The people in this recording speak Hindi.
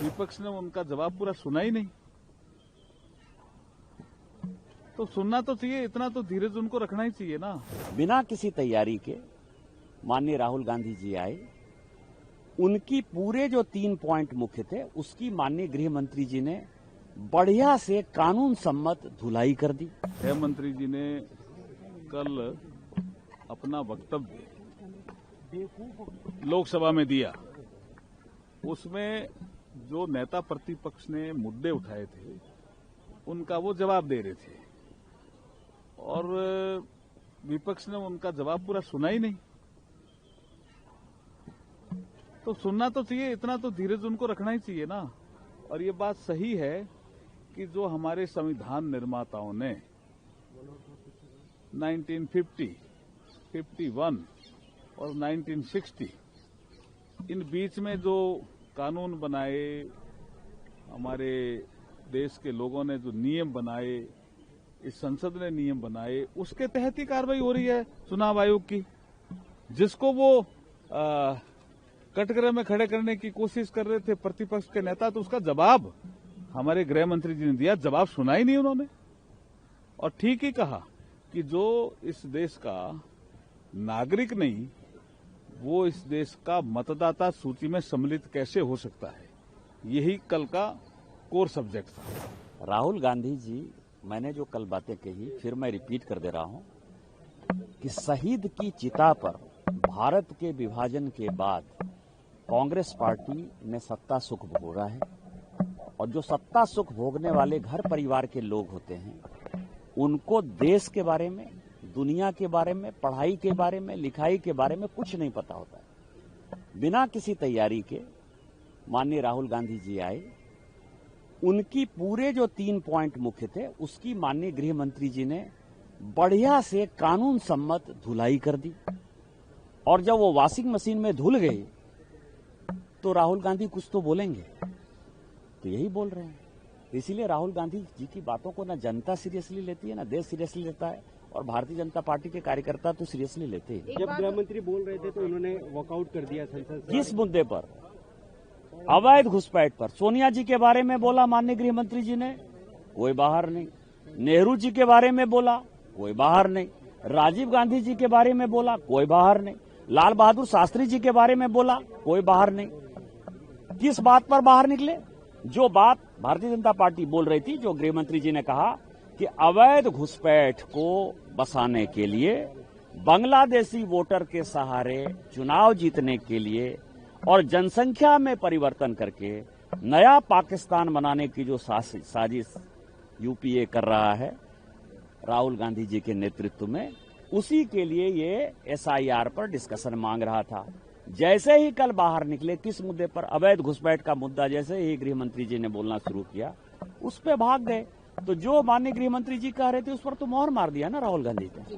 विपक्ष ने उनका जवाब पूरा सुना ही नहीं। तो सुनना तो चाहिए, इतना तो धीरज उनको रखना ही चाहिए ना। बिना किसी तैयारी के माननीय राहुल गांधी जी आए, उनकी पूरे जो 3 पॉइंट मुख्य थे उसकी माननीय गृह मंत्री जी ने बढ़िया से कानून सम्मत धुलाई कर दी। गृह मंत्री जी ने कल अपना वक्तव्य लोकसभा में दिया, उसमें जो नेता प्रतिपक्ष ने मुद्दे उठाए थे उनका वो जवाब दे रहे थे और विपक्ष ने उनका जवाब पूरा सुना ही नहीं। तो सुनना तो चाहिए, इतना तो धीरज उनको रखना ही चाहिए ना। और ये बात सही है कि जो हमारे संविधान निर्माताओं ने 1950, 51 और 1960 इन बीच में जो कानून बनाए, हमारे देश के लोगों ने जो नियम बनाए, इस संसद ने नियम बनाए, उसके तहत ही कार्रवाई हो रही है चुनाव आयोग की। जिसको वो कटघरे में खड़े करने की कोशिश कर रहे थे प्रतिपक्ष के नेता, तो उसका जवाब हमारे गृह मंत्री जी ने दिया। जवाब सुना ही नहीं उन्होंने। और ठीक ही कहा कि जो इस देश का नागरिक नहीं, वो इस देश का मतदाता सूची में सम्मिलित कैसे हो सकता है, यही कल का कोर सब्जेक्ट था। राहुल गांधी जी, मैंने जो कल बातें कही फिर मैं रिपीट कर दे रहा हूं कि शहीद की चिता पर भारत के विभाजन के बाद कांग्रेस पार्टी ने सत्ता सुख भोगा है, और जो सत्ता सुख भोगने वाले घर परिवार के लोग होते हैं उनको देश के बारे में, दुनिया के बारे में, पढ़ाई के बारे में, लिखाई के बारे में कुछ नहीं पता होता है। बिना किसी तैयारी के माननीय राहुल गांधी जी आए, उनकी पूरे जो 3 पॉइंट मुख्य थे उसकी माननीय गृह मंत्री जी ने बढ़िया से कानून सम्मत धुलाई कर दी। और जब वो वॉशिंग मशीन में धुल गई तो राहुल गांधी कुछ तो बोलेंगे, तो यही बोल रहे हैं। तो इसीलिए राहुल गांधी जी की बातों को ना जनता सीरियसली लेती है, ना देश सीरियसली लेता है, और भारतीय जनता पार्टी के कार्यकर्ता तो सीरियसली लेते हैं। जब गृह मंत्री बोल रहे थे तो उन्होंने वॉकआउट कर दिया संसद से। किस मुद्दे पर? अवैध घुसपैठ पर। सोनिया जी के बारे में बोला माननीय गृह मंत्री जी ने, कोई बाहर नहीं। नेहरू जी के बारे में बोला, कोई बाहर नहीं। राजीव गांधी जी के बारे में बोला, कोई बाहर नहीं। लाल बहादुर शास्त्री जी के बारे में बोला, कोई बाहर नहीं। किस बात पर बाहर निकले? जो बात भारतीय जनता पार्टी बोल रही थी, जो गृह मंत्री जी ने कहा कि अवैध घुसपैठ को बसाने के लिए, बांग्लादेशी वोटर के सहारे चुनाव जीतने के लिए और जनसंख्या में परिवर्तन करके नया पाकिस्तान बनाने की जो साजिश यूपीए कर रहा है राहुल गांधी जी के नेतृत्व में, उसी के लिए ये एसआईआर पर डिस्कशन मांग रहा था। जैसे ही कल बाहर निकले, किस मुद्दे पर? अवैध घुसपैठ का मुद्दा जैसे ही गृह मंत्री जी ने बोलना शुरू किया, उस पे भाग गए। तो जो माननीय गृह मंत्री जी कह रहे थे उस पर तो मोहर मार दिया ना राहुल गांधी ने।